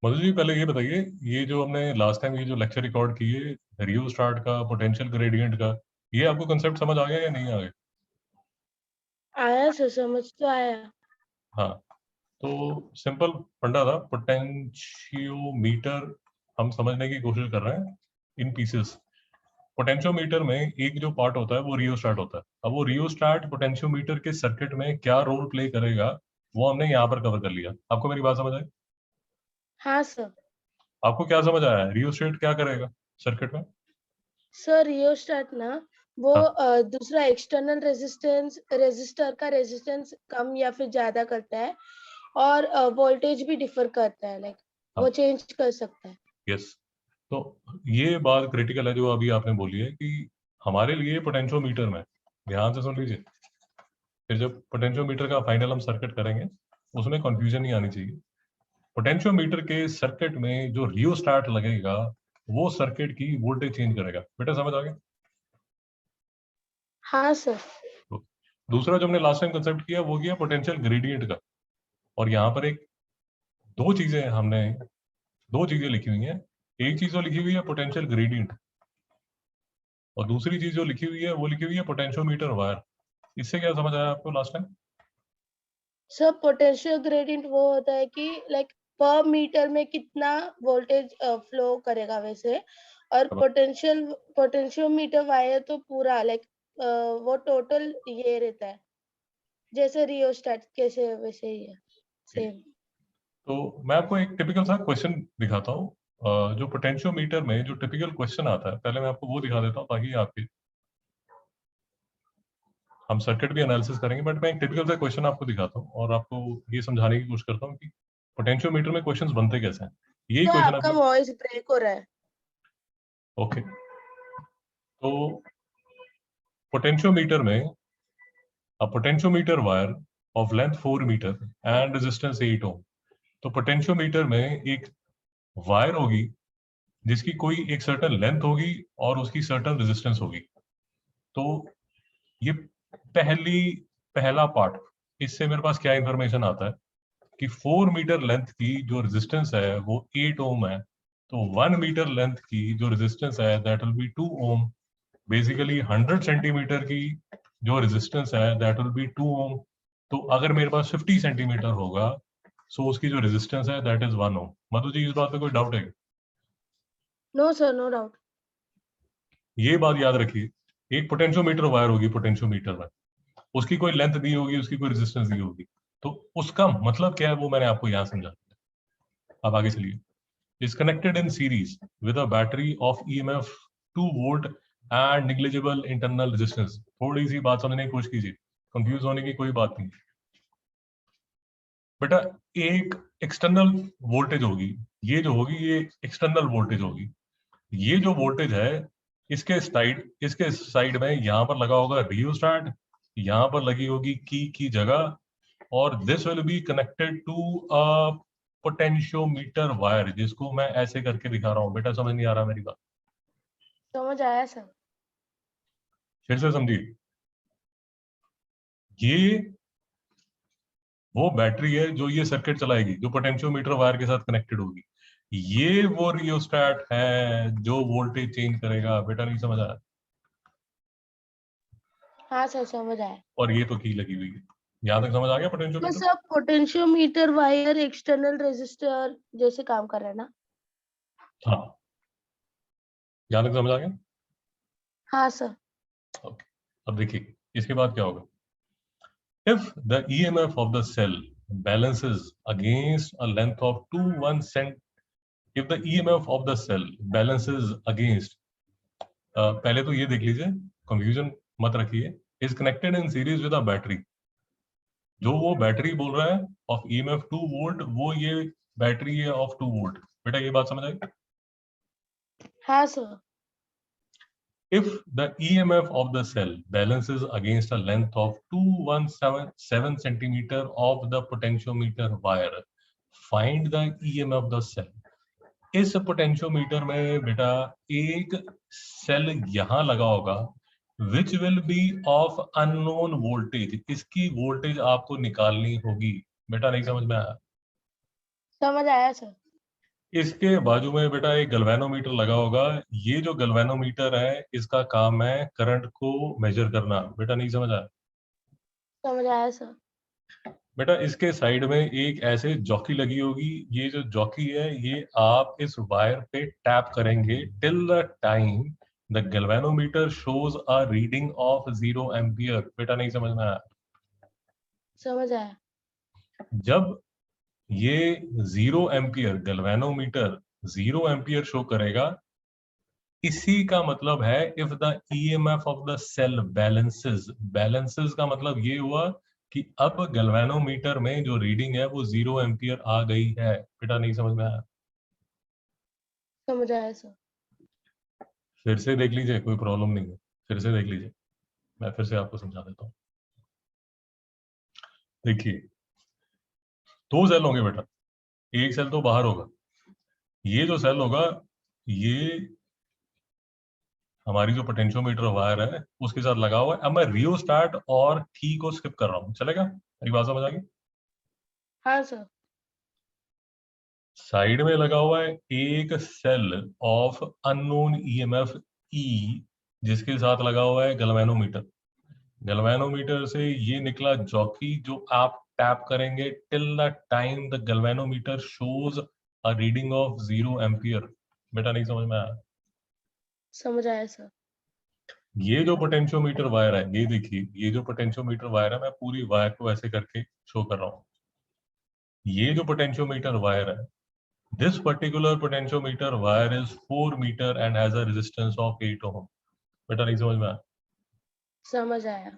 मधु जी पहले ये बताइए, ये जो हमने लास्ट टाइम ये जो लेक्चर रिकॉर्ड किए रियो स्टार्ट का, पोटेंशियल ग्रेडियंट का, ये आपको कंसेप्ट समझ आ गया या नहीं आ गया? आया सर, समझ तो आया। हाँ, तो सिंपल फंडा था। पोटेंशियोमीटर हम समझने की कोशिश कर रहे हैं इन पीसेस। पोटेंशियोमीटर में एक जो पार्ट होता है वो रियोस्टाट होता है। अब वो रियोस्टाट पोटेंशियोमीटर के सर्किट में क्या रोल प्ले करेगा वो हमने यहाँ पर कवर कर लिया। आपको मेरी बात समझ आई? हाँ सर। आपको क्या समझ आया है रियोस्टेट क्या करेगा सर्किट में? सर रियोस्टेट ना, वो हाँ, दूसरा एक्सटर्नल रेजिस्टर का रेजिस्टेंस कम या फिर ज्यादा करता है, और वोल्टेज भी डिफर करता है, लाइक वो हाँ, चेंज कर सकता है। यस। तो ये बात क्रिटिकल है जो अभी आपने बोली है कि हमारे लिए पोटेंशियोमीटर में, ध्यान से सुन लीजिए, फिर जब पोटेंशियोमीटर का फाइनल हम सर्किट करेंगे उसमें कंफ्यूजन नहीं आनी चाहिए। पोटेंशियोमीटर के सर्किट में जो रियोस्टाट लगेगा वो सर्किट की वोल्टेज चेंज करेगा। बेटा समझ आ गया? हाँ सर। तो दूसरा जो हमने लास्ट टाइम कंसेप्ट किया वो किया पोटेंशियल ग्रेडियंट का। और यहाँ पर एक दो चीजें हमने दो चीजें लिखी हुई हैं। एक चीज तो लिखी हुई है पोटेंशियल ग्रेडियंट, और दूसरी चीज जो लिखी हुई है वो लिखी हुई है पोटेंशियोमीटर वायर। इससे क्या समझ आया आपको last time? Sir potential gradient वो होता है कि लाइक पर मीटर में कितना वोल्टेज फ्लो करेगा वैसे, और पोटेंशियोमीटर वायर तो पूरा लाइक वो टोटल ये रहता है, जैसे रियोस्टेट कैसे वैसे ही है, सेम। तो मैं आपको एक टिपिकल सा क्वेश्चन दिखाता हूँ। जो पोटेंशियोमीटर में जो टिपिकल क्वेश्चन आता है पहले मैं आपको वो दिखा देता हूँ ताकि आपके, हम सर्किट भी एनालिसिस करेंगे बट मैं एक टिपिकल सा क्वेश्चन आपको दिखाता हूँ और आपको ये समझाने की कोशिश करता हूँ कि पोटेंशियोमीटर में क्वेश्चंस बनते कैसे हैं। यही तो क्वेश्चन आपका आपको। वॉइस ब्रेक हो रहा है। ओके, तो पोटेंशियोमीटर में a potentiometer wire of length 4 metre and resistance 8 ohm। तो पोटेंशियोमीटर में एक वायर होगी जिसकी कोई एक सर्टन लेंथ होगी और उसकी सर्टन रेजिस्टेंस होगी। तो ये पहली पहला पार्ट, इससे मेरे पास क्या इंफॉर्मेशन आता है कि 4 मीटर लेंथ की जो रेजिस्टेंस है वो 8 ओम है। तो 1 मीटर लेंथ की जो रेजिस्टेंस है that will be 2 ohm. Basically 100 centimetre की जो रेजिस्टेंस है दैट विल बी 2 ओम। तो अगर मेरे पास 50 सेंटीमीटर होगा सो उसकी जो रेजिस्टेंस है दैट इज 1 ओम। मधु जी इस बात पे कोई डाउट है? No sir, no doubt. ये बात याद रखिए, एक पोटेंशियोमीटर वायर होगी पोटेंशियोमीटर में, उसकी कोई लेंथ दी होगी, उसकी कोई रेजिस्टेंस दी होगी। तो उसका मतलब क्या है वो मैंने आपको यहाँ समझा। अब आगे चलिए। Is connected in series with a battery of EMF 2 volt and negligible internal resistance. थोड़ी सी बात समझने की कोशिश कीजिए, कंफ्यूज होने की कोई बात नहीं। बेटा एक एक्सटर्नल वोल्टेज होगी, ये जो होगी ये एक्सटर्नल वोल्टेज होगी। ये जो वोल्टेज है इसके साइड में यहाँ पर लगा होगा रियोस्टेट, यहाँ पर लगी होगी की जगह, और this will be connected to a potentiometer wire जिसको मैं ऐसे करके दिखा रहा हूँ। बेटा समझ नहीं आ रहा मेरी बात? समझ आया सर। फिर से समझिए, ये वो बैटरी है जो ये सर्किट चलाएगी, जो पोटेंशियोमीटर वायर के साथ कनेक्टेड होगी। ये वो रियोस्टेट है जो वोल्टेज चेंज करेगा। बेटा नहीं समझ आया? हाँ सर, समझ आया। और ये तो की लगी हुई है। यहां तक समझ आ गया तो potentiometer? Sir potentiometer wire external resistor जैसे काम कर रहा है ना? हाँ, यहां तक समझ आ गया? हाँ सर। ओके, अब देखिए इसके बाद क्या होगा। If the EMF of the cell balances against a length of 2 1 cent, if the EMF of the cell balances against, पहले तो ये देख लीजिए, कंफ्यूजन मत रखिए। Is connected in series with a battery, जो वो बैटरी बोल रहा है ऑफ EMF 2 वोल्ट, वो ये बैटरी है ऑफ 2 वोल्ट। बेटा ये बात समझ आई? हाँ sir. If the EMF of the cell balances against a length of 217 centimeter of the potentiometer wire, find the EMF of the cell। इस पोटेंशियोमीटर में बेटा एक सेल यहां लगा होगा विच will B of unknown voltage. इसकी वोल्टेज आपको निकालनी होगी। बेटा नहीं समझ में आया? समझ आया सर। इसके बाजू में बेटा एक गैल्वेनोमीटर लगा होगा। ये जो गैल्वेनोमीटर है इसका काम है करंट को मेजर करना। बेटा नहीं समझ आया? समझ आया सर। बेटा इसके साइड में एक ऐसे जॉकी लगी होगी। ये जो जॉकी है ये आप इस वायर पे टैप करेंगे till the time the galvanometer shows a reading of 0 ampere. बेटा नहीं समझ में आया? समझ आया। जब ये 0 एम्पियर गैल्वेनोमीटर 0 एम्पियर शो करेगा, इसी का मतलब है if the EMF of the cell balances. Balances का मतलब ये हुआ कि अब गैल्वेनोमीटर में जो रीडिंग है वो 0 एम्पियर आ गई है। बेटा नहीं समझ में आया? समझ आया सर। फिर से देख लीजिए, कोई प्रॉब्लम नहीं है, फिर से देख लीजिए, मैं फिर से आपको समझा देता हूँ। देखिए, दो सेल होंगे बेटा, एक सेल तो बाहर होगा। ये जो सेल होगा ये हमारी जो पोटेंशियोमीटर वायर है उसके साथ लगा हुआ है। अब मैं रियोस्टाट और की को स्किप कर रहा हूँ, चलेगा? मेरी बात समझ आ गई? हाँ सर। साइड में लगा हुआ है एक cell of unknown EMF E, जिसके साथ लगा हुआ है गैल्वेनोमीटर। गैल्वेनोमीटर से ये निकला जॉकी जो आप टैप करेंगे till the time the galvanometer shows a reading of 0 ampere. बेटा नहीं समझ में आया? समझ आया सर। ये जो पोटेंशियोमीटर वायर है, ये देखिए, ये जो पोटेंशियोमीटर वायर है, मैं पूरी वायर को ऐसे करके शो कर रहा हूँ। ये जो पोटेंशियोमीटर वायर है, this particular potentiometer wire is 4 meter and has a resistance of 8 ohm. बेटा नहीं समझ में आया? समझ आया।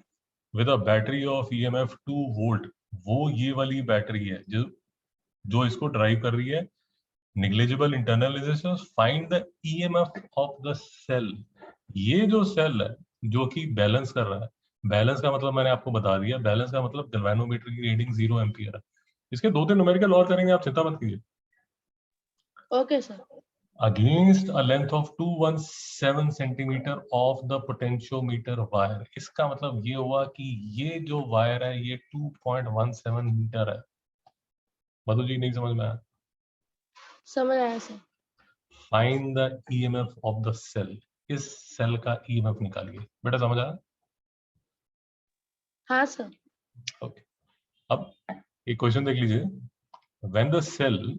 With a battery of EMF 2 volt, वो ये वाली बैटरी है जो जो इसको ड्राइव कर रही है। Negligible internal resistance, find the EMF of the cell। ये जो सेल है जो कि बैलेंस कर रहा है, बैलेंस का मतलब मैंने आपको बता दिया, बैलेंस का मतलब गैल्वेनोमीटर की रीडिंग 0 एम्पियर है। इसके दो तीन न्यूमेरिकल और करेंगे, आप चिंता मत कीजिए। Okay sir. against a length of 217 centimetre of the potentiometer wire। इसका मतलब ये हुआ कि ये जो वायर है ये 2.17 मीटर है। मधु जी नहीं समझ में आया? समझ आया sir. Find the EMF of the cell. इस सेल का ईएमएफ निकालिए। बेटा समझ आया? हाँ सर। ओके, अब एक क्वेश्चन देख लीजिए। व्हेन द सेल,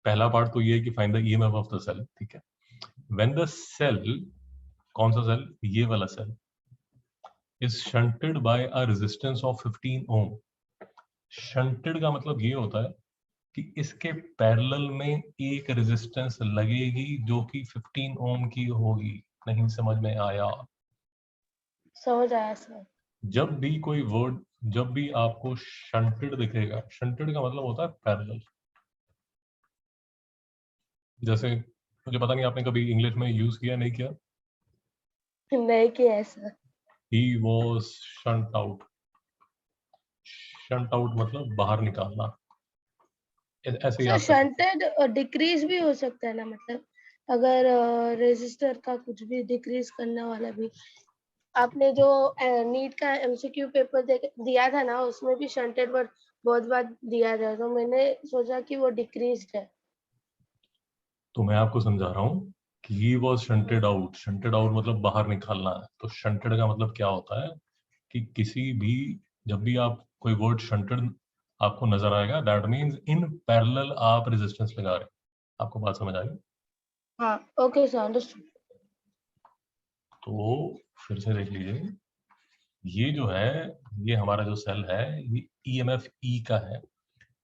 पहला पार्ट तो ये है कि find the EMF of the cell, ठीक है। व्हेन द सेल, कौन सा सेल? ये वाला cell is shunted by a resistance of 15 ohm। shunted का मतलब ये होता है कि इसके पैरेलल में एक रेजिस्टेंस लगेगी जो कि 15 ओम की होगी। नहीं समझ में आया? समझ आया सर। जब भी कोई वर्ड, जब भी आपको शंटेड दिखेगा, शंटेड का मतलब होता है पैरेलल। जैसे मुझे पता नहीं आपने कभी इंग्लिश में यूज किया नहीं किया, नहीं किया है sir. He was shunt out. Shunt out मतलब बाहर निकालना, ऐसे सर याद कर सकते शंटेड डिक्रीज भी हो सकता है ना, मतलब अगर रेजिस्टर का कुछ भी डिक्रीज करने वाला भी। आपने जो नीट का एमसीक्यू पेपर दिया था ना, उसमें भी शंटेड वर्ड बहुत बार दिया था, तो मैंने सोचा कि वो डिक्रीज्ड है। तो मैं आपको समझा रहा हूँ कि he was shunted out. Shunted out मतलब बाहर निकालना है। तो शंटेड का मतलब क्या होता है कि किसी भी, जब भी आप कोई वर्ड शंटेड आपको नजर आएगा, दैट मीन्स इन पैरेलल आप रेजिस्टेंस लगा रहे हैं। आपको बात समझ आएगी? हाँ ओके सर, अंडरस्टूड। तो फिर से देख लीजिए, ये जो है, ये हमारा जो सेल है ये ईएमएफ ई का है।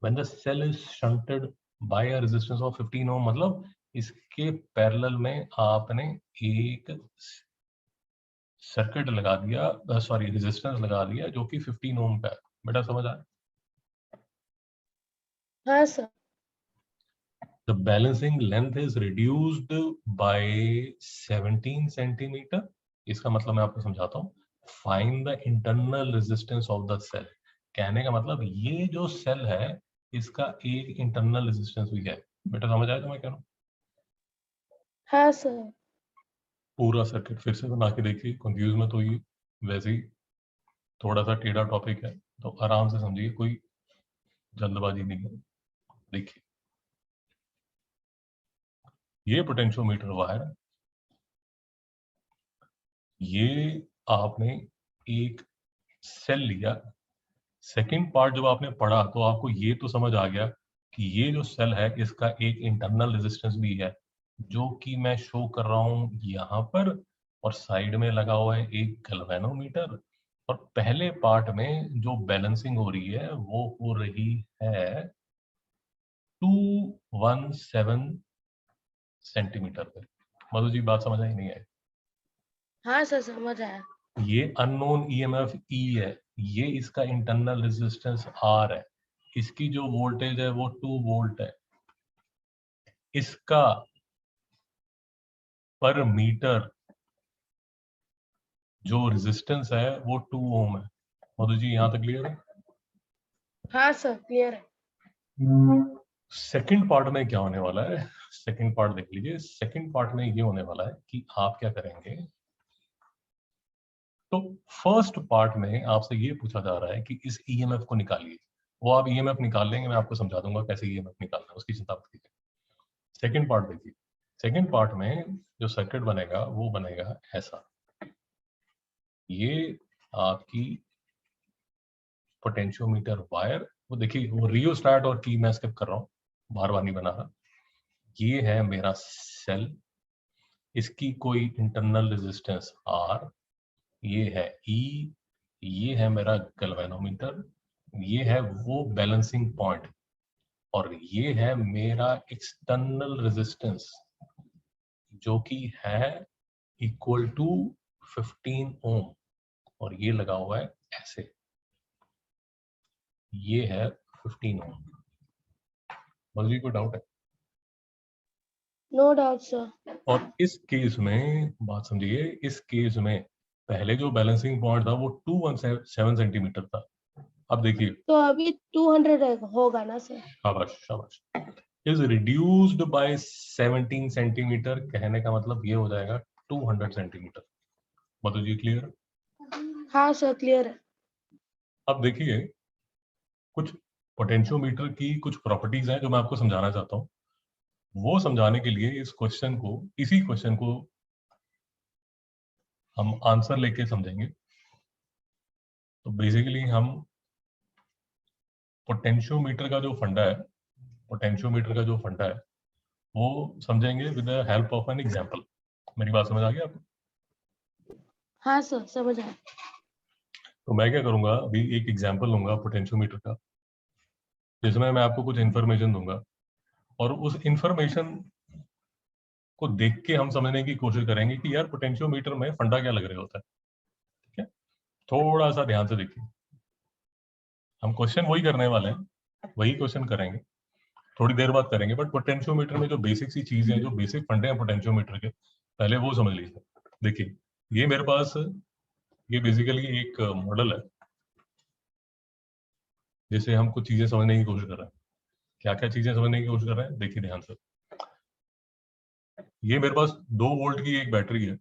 When the cell is shunted by a resistance of 15 ohm, मतलब इसके पैरेलल में आपने एक सर्किट लगा दिया, सॉरी रेजिस्टेंस लगा दिया जो कि 15 ओम का है। बेटा समझ आया? हाँ sir. The balancing length is reduced by 17 centimetre. इसका मतलब मैं आपको समझाता हूँ। Find the internal resistance of the cell. कहने का मतलब ये जो सेल है इसका एक इंटरनल रेजिस्टेंस भी है। बेटा समझ आया तो मैं कह रहा हूँ? हाँ सर। पूरा सर्किट फिर से बना के देखिए, कंफ्यूज मत होइए। वैसे ही थोड़ा सा टेढ़ा टॉपिक है तो आराम से समझिए, कोई जल्दबाजी नहीं है। देखिए, ये पोटेंशियोमीटर वायर, ये आपने एक सेल लिया। सेकंड पार्ट जब आपने पढ़ा तो आपको ये तो समझ आ गया कि ये जो सेल है इसका एक इंटरनल रेजिस्टेंस भी है, जो कि मैं शो कर रहा हूं यहाँ पर, और साइड में लगा हुआ है एक गैल्वेनोमीटर। और पहले पार्ट में जो बैलेंसिंग हो रही है वो हो रही है 217 सेंटीमीटर पे। मधु जी बात समझ आई नहीं आई? हाँ सर, समझ आया। ये अननोन ईएमएफ ई है, ये इसका इंटरनल रेजिस्टेंस आर है, इसकी जो वोल्टेज है वो 2 वोल्ट है, इसका पर मीटर जो रेजिस्टेंस है वो 2 ओम है। मधु जी यहाँ तक क्लियर है? हाँ सर, क्लियर है। सेकंड पार्ट में क्या होने वाला है, सेकंड पार्ट देख लीजिए। सेकंड पार्ट में ये होने वाला है कि आप क्या करेंगे। तो फर्स्ट पार्ट में आपसे ये पूछा जा रहा है कि इस ईएमएफ को निकालिए। वो आप ईएमएफ निकाल लेंगे, मैं आपको समझा दूंगा कैसे ईएमएफ निकालना है, उसकी चिंता मत कीजिए। सेकंड पार्ट देखिए। सेकंड पार्ट में जो सर्किट बनेगा वो बनेगा ऐसा। ये आपकी पोटेंशियोमीटर वायर, वो देखिए वो रियोस्टेट और की मैं स्किप कर रहा हूँ, बार बार नहीं बना रहा। ये है मेरा सेल, इसकी कोई इंटरनल रेजिस्टेंस आर, ये है ई, ये है मेरा गैल्वेनोमीटर, ये है वो बैलेंसिंग पॉइंट, और ये है मेरा एक्सटर्नल रेजिस्टेंस जो कि है इक्वल टू 15 ओम, और ये लगा हुआ है ऐसे, ये है 15 ओम। मधु जी कोई डाउट है? No doubt sir. और इस केस में बात समझिए, इस केस में पहले जो बैलेंसिंग पॉइंट था वो 217 सेंटीमीटर था। अब देखिए, तो अभी 200 होगा ना सर? शाबाश शाबाश, इज रिड्यूस्ड बाय 17 सेंटीमीटर, कहने का मतलब ये हो जाएगा 200 सेंटीमीटर। मधु जी क्लियर? हाँ सर, क्लियर है। अब देखिए, कुछ पोटेंशियोमीटर की कुछ प्रॉपर्टीज हैं जो मैं आपको समझाना चाहता हूँ। वो समझाने के लिए इसी क्वेश्चन को हम आंसर लेके समझेंगे। तो बेसिकली हम पोटेंशियोमीटर का जो फंडा है, पोटेंशियोमीटर का जो फंडा है वो समझेंगे with the help of an example. मेरी बात समझ आ गई आपको? हाँ सर, समझ आया। तो मैं क्या करूंगा, अभी एक एग्जांपल लूंगा पोटेंशियोमीटर का, जिसमें मैं आपको कुछ इन्फॉर्मेशन दूंगा, और उस इंफॉर्मेशन को देख के हम समझने की कोशिश करेंगे कि यार पोटेंशियोमीटर में फंडा क्या लग रहा होता है। ठीक है, थोड़ा सा ध्यान से देखिए। हम क्वेश्चन वही करने वाले हैं, वही क्वेश्चन करेंगे, थोड़ी देर बाद करेंगे, बट पोटेंशियोमीटर में जो बेसिक सी चीजें हैं, जो बेसिक फंडे हैं पोटेंशियोमीटर के, पहले वो समझ लीजिए। देखिए, ये मेरे पास, ये बेसिकली एक मॉडल है जिससे हम कुछ चीजें समझने की कोशिश कर रहे हैं। क्या क्या चीजें समझने की कोशिश कर रहे हैं, देखिए ध्यान से। ये मेरे पास 2 वोल्ट की एक बैटरी है,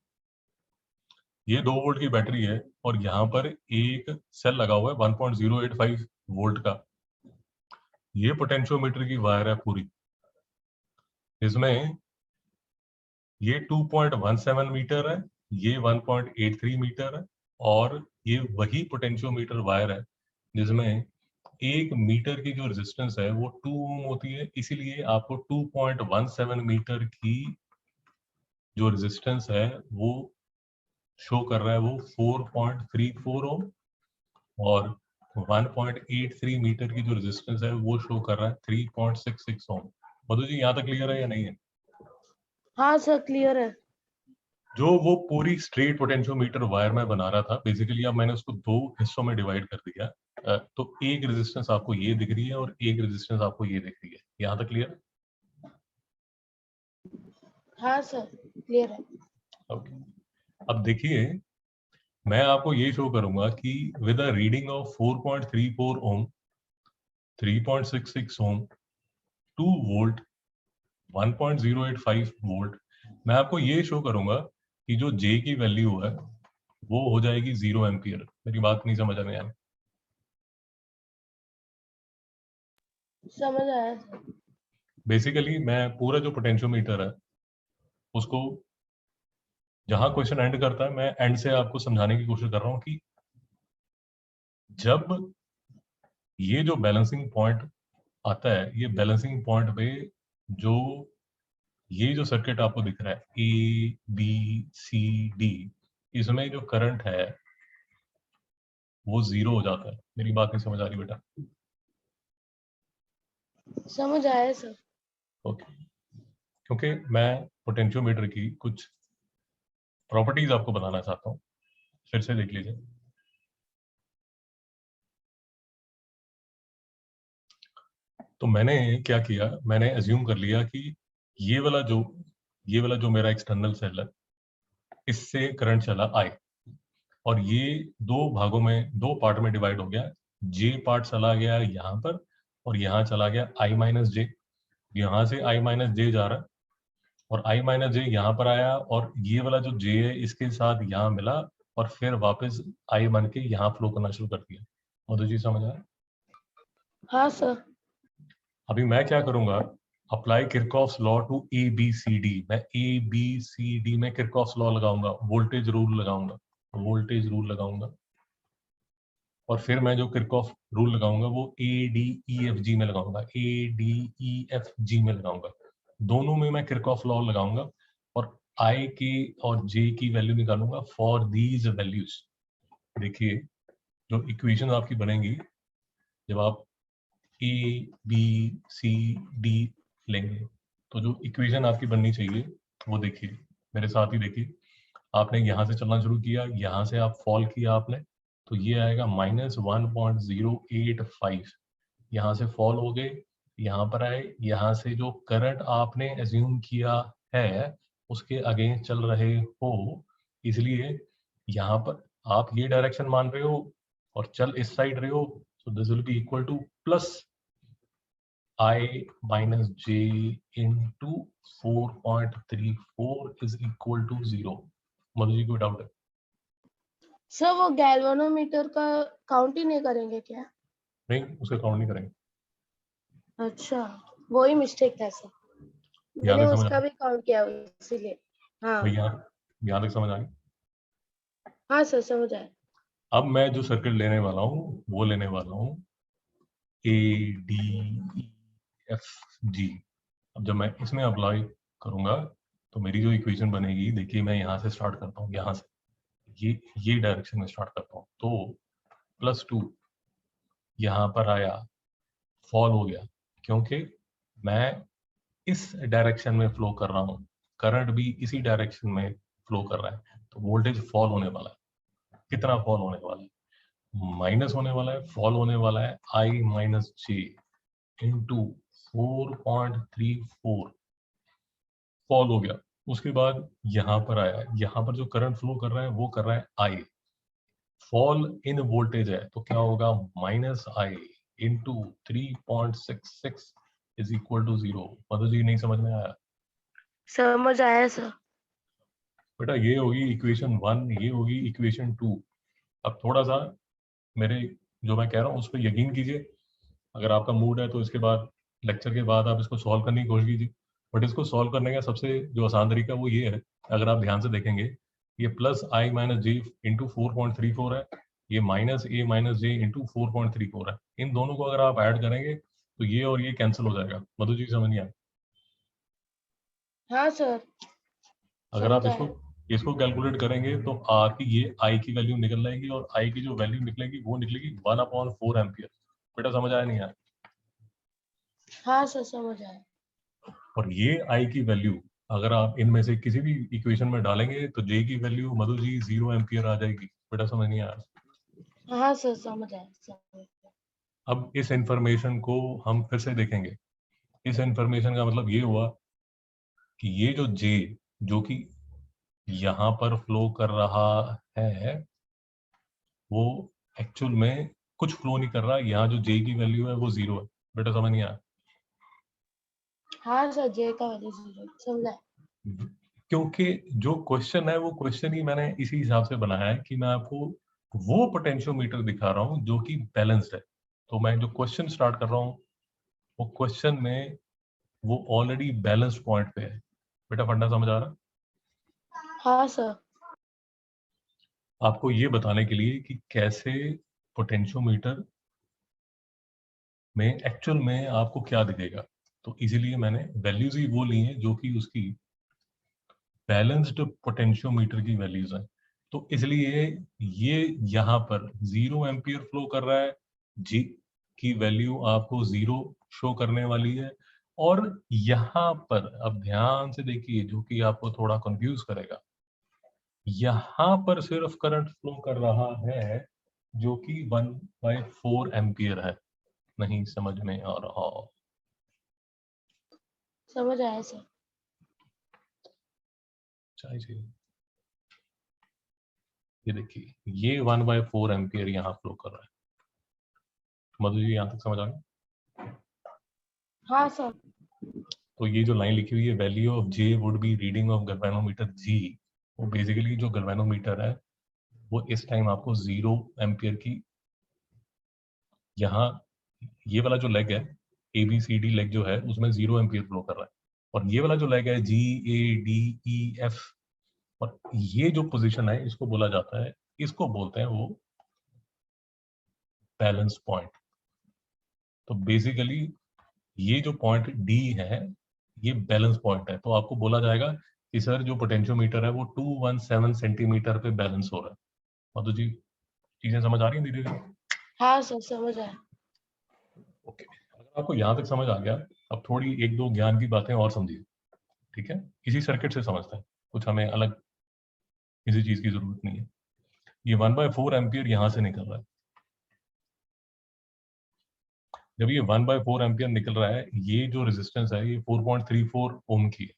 ये 2 वोल्ट की बैटरी है, और यहाँ पर एक सेल लगा हुआ है 1.085 वोल्ट का। ये पोटेंशियोमीटर की वायर है पूरी, इसमें ये 2.17 मीटर है, ये 1.83 मीटर है, और ये वही पोटेंशियोमीटर वायर है जिसमें 1 मीटर की जो रेजिस्टेंस है वो 2 ओम होती है, इसीलिए आपको 2.17 मीटर की जो रेजिस्टेंस है वो शो कर रहा है वो 4.34 ओम, और 1.83 मीटर की जो रेजिस्टेंस है वो शो कर रहा है 3.66 ओम। मधु जी यहाँ तक क्लियर है या नहीं है? हाँ सर, क्लियर है। जो वो पूरी स्ट्रेट पोटेंशियोमीटर वायर में बना रहा था, बेसिकली अब मैंने उसको 2 हिस्सों में डिवाइड कर दिया। तो एक रेजिस्टेंस आपको ये दिख रही है और एक रेजिस्टेंस आपको ये दिख रही है। यहाँ तक क्लियर? हाँ सर, क्लियर है। ओके, अब देखिए, मैं आपको ये शो करूंगा कि with a reading of 4.34 ohm, 3.66 ohm, 2 volt, 1.085 volt, मैं आपको ये शो करूंगा कि जो जे की वैल्यू है वो हो जाएगी 0 एम्पियर। मेरी बात नहीं समझ में आई? समझ आया सर। बेसिकली मैं पूरा जो पोटेंशियोमीटर है उसको जहां क्वेश्चन एंड करता है, मैं एंड से आपको समझाने की कोशिश कर रहा हूं कि जब ये जो बैलेंसिंग पॉइंट आता है, ये बैलेंसिंग पॉइंट पे जो ये जो सर्किट आपको दिख रहा है ABCD, इसमें जो करंट है वो 0 हो जाता है। मेरी बात नहीं समझ आ रही बेटा? समझ आया सर। ओके, क्योंकि मैं पोटेंशियोमीटर की कुछ प्रॉपर्टीज आपको बताना चाहता हूँ, फिर से देख लीजिए। तो मैंने क्या किया, मैंने एज्यूम कर लिया कि ये वाला जो मेरा एक्सटर्नल सेल है, इससे करंट चला I, और ये दो पार्ट में डिवाइड हो गया। J पार्ट चला गया यहाँ पर, और यहाँ चला गया I माइनस जे। यहाँ से I माइनस जे जा रहा है, और I माइनस जे यहाँ पर आया, और ये वाला जो J है इसके साथ यहाँ मिला, और फिर वापस I बन के यहाँ फ्लो करना शुरू कर दिया। मधु जी समझ आया? हाँ सर। अभी मैं क्या करूंगा, apply Kirchhoff's law to ABCD। मैं ABCD में किरचॉफ्स लॉ लगाऊंगा, वोल्टेज रूल लगाऊंगा, और फिर मैं जो किरचॉफ रूल लगाऊंगा वो ADEFG में लगाऊंगा, ADEFG में लगाऊंगा। दोनों में मैं किरचॉफ लॉ लगाऊंगा, और I के और J की वैल्यू निकालूंगा फॉर दीज वैल्यूज। देखिए, जो इक्वेशन आपकी बनेंगी जब आप ABCD लेंगे, तो जो इक्वेशन आपकी बननी चाहिए वो देखिए, मेरे साथ ही देखिए। आपने यहाँ से चलना शुरू किया, यहाँ से आप फॉल किया आपने, तो ये आएगा -1.085। यहाँ से फॉल हो गए, यहाँ पर आए, यहाँ से जो करंट आपने एज्यूम किया है उसके अगेंस्ट चल रहे हो, इसलिए यहाँ पर आप ये डायरेक्शन मान रहे हो और चल इस साइड रहे हो, so this will be equal to plus I minus J into 4.34 is equal to 0। Madhu जी कोई डाउट है? सर वो गैल्वेनोमीटर का काउंट ही नहीं करेंगे क्या? नहीं, उसका काउंट नहीं करेंगे। अच्छा, वही मिस्टेक था सर, यहाँ मैंने तक समझ उसका भी काउंट किया इसीलिए। हाँ भैया, यहाँ तक समझ आ गई? हाँ सर, समझ आया। अब मैं जो सर्किट लेने वाला हूँ वो लेने वाला हूँ ADEFG। अब जब मैं इसमें अप्लाई करूंगा तो मेरी जो इक्वेशन बनेगी, देखिए मैं यहाँ से स्टार्ट करता हूँ, यहाँ से ये डायरेक्शन में स्टार्ट करता हूँ, तो +2 यहाँ पर आया, फॉल हो गया, क्योंकि मैं इस डायरेक्शन में फ्लो कर रहा हूँ, करंट भी इसी डायरेक्शन में फ्लो कर रहा है, तो वोल्टेज फॉल होने वाला है। कितना फॉल होने वाला है? माइनस होने वाला है, फॉल होने वाला है I minus J into 4.34, fall हो गया। उसके बाद यहाँ पर आया, यहाँ पर जो करंट फ्लो कर रहा है वो कर रहा है I, फॉल इन वोल्टेज है, तो क्या होगा, -I into 3.66 is equal to 0। Madhu ji नहीं समझ में आया? समझ आया सर। बेटा ये होगी इक्वेशन 1, ये होगी इक्वेशन 2। अब थोड़ा सा मेरे जो मैं कह रहा हूँ उस पर यकीन कीजिए। अगर आपका मूड है तो इसके बाद, लेक्चर के बाद आप इसको सॉल्व करने की कोशिश कीजिए। बट इसको सॉल्व करने का सबसे जो आसान तरीका वो ये है, अगर आप ध्यान से देखेंगे, ये +I माइनस जे इंटू 4.34 है, ये -A माइनस जे इंटू 4.34 है। इन दोनों को अगर आप ऐड करेंगे तो ये और ये कैंसिल हो जाएगा। मधु जी समझ नहीं आया? हाँ सर, अगर आप समझ इसको आया। इसको कैलकुलेट करेंगे तो आपकी ये I की वैल्यू निकल जाएगी, और I की जो वैल्यू निकलेगी वो निकलेगी 1/4 एम्पियर। बेटा समझ आया नहीं आया? हाँ सर, समझ आया। और ये I की वैल्यू अगर आप इनमें से किसी भी इक्वेशन में डालेंगे तो J की वैल्यू मधु जी 0 एम्पियर आ जाएगी। बेटा समझ नहीं आया? हाँ सर, समझ आया, समझ आया। अब इस इंफॉर्मेशन को हम फिर से देखेंगे। इस इंफॉर्मेशन का मतलब ये हुआ कि ये जो J जो कि यहाँ पर फ्लो कर रहा है वो एक्चुअल में कुछ फ्लो नहीं कर रहा। यहाँ जो J की वैल्यू है वो 0 है। बेटा समझ नहीं आया? हाँ सर, जे का वैल्यू 0, समझ आया। क्योंकि जो क्वेश्चन है वो क्वेश्चन ही मैंने इसी हिसाब से बनाया है कि मैं आपको वो पोटेंशियोमीटर दिखा रहा हूँ जो कि बैलेंस्ड है। तो मैं जो क्वेश्चन स्टार्ट कर रहा हूँ वो क्वेश्चन में वो ऑलरेडी बैलेंस्ड पॉइंट पे है। बेटा फंडा समझ आ रहा है? हाँ सर। आपको ये बताने के लिए कि कैसे पोटेंशियोमीटर में एक्चुअल में आपको क्या दिखेगा, तो इसीलिए मैंने वैल्यूज ही वो ली हैं जो कि उसकी बैलेंस्ड पोटेंशियोमीटर की वैल्यूज हैं। तो इसलिए ये यहाँ पर 0 एम्पियर फ्लो कर रहा है, जी की वैल्यू आपको 0 शो करने वाली है। और यहाँ पर अब ध्यान से देखिए, जो कि आपको थोड़ा कंफ्यूज करेगा, यहाँ पर सिर्फ करंट फ्लो कर रहा है जो कि 1/4 एम्पियर है। नहीं समझ में आ रहा? समझ आया सर। चाहिए ये देखिए, ये 1/4 एम्पियर यहाँ फ्लो कर रहा है। मधु जी यहाँ तक समझ आ गया? हाँ सर। तो ये जो लाइन लिखी हुई है, value of J would be reading of galvanometer G, वो बेसिकली जो गैल्वेनोमीटर है वो इस टाइम आपको 0 एम्पियर की, यहाँ ये वाला जो लेग है ABCD लेग जो है उसमें 0 एम्पियर फ्लो कर रहा है, और ये वाला जो लेग है GADEF, और ये जो पोजीशन है इसको बोला जाता है, इसको बोलते हैं वो बैलेंस पॉइंट। तो बेसिकली ये जो पॉइंट डी है ये बैलेंस पॉइंट है। तो आपको बोला जाएगा कि सर जो पोटेंशियोमीटर है वो 217 सेंटीमीटर पे बैलेंस हो रहा है। मधु जी चीजें समझ आ रही हैं धीरे धीरे? हाँ सर समझ आया। ओके, अगर आपको यहाँ तक समझ आ गया, अब थोड़ी एक दो ज्ञान की बातें और समझिए, ठीक है? इसी सर्किट से समझते हैं, कुछ हमें अलग किसी चीज की जरूरत नहीं है। ये 1/4 एम्पियर यहाँ से निकल रहा है। जब ये 1/4 एम्पियर निकल रहा है, ये जो रेजिस्टेंस है ये 4.34 ओम की है।